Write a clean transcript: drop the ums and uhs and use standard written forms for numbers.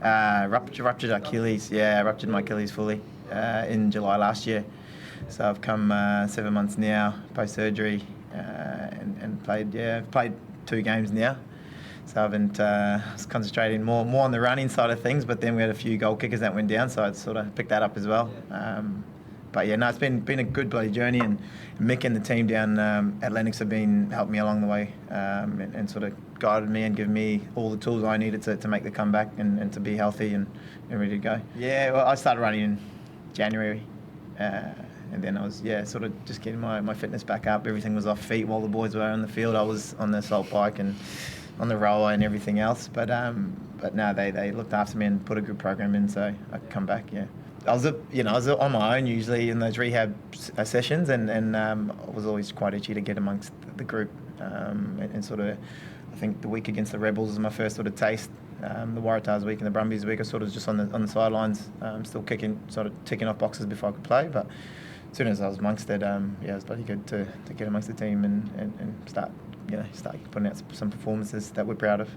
Ruptured Achilles. Yeah, I ruptured my Achilles fully in July last year. So I've come 7 months now post surgery and played 2 games now. So I haven't was concentrating more on the running side of things, but then we had a few goal kickers that went down, so I sort of picked that up as well. But yeah, no, it's been a good bloody journey, and Mick and the team down at Lennox have been helping me along the way and sort of guided me and given me all the tools I needed to make the comeback and to be healthy and ready to go. Yeah, well, I started running in January. And then I was, sort of just getting my fitness back up. Everything was off feet while the boys were on the field. I was on the assault bike and on the rower and everything else. But no, they looked after me and put a good program in, so I could come back, yeah. I was on my own usually in those rehab sessions, and I was always quite itchy to get amongst the group. And sort of, I think the week against the Rebels was my first sort of taste. The Waratahs week and the Brumbies week, I sort of just on the sidelines, still kicking, sort of ticking off boxes before I could play. But as soon as I was amongst it, it was bloody good to get amongst the team and start putting out some performances that we're proud of.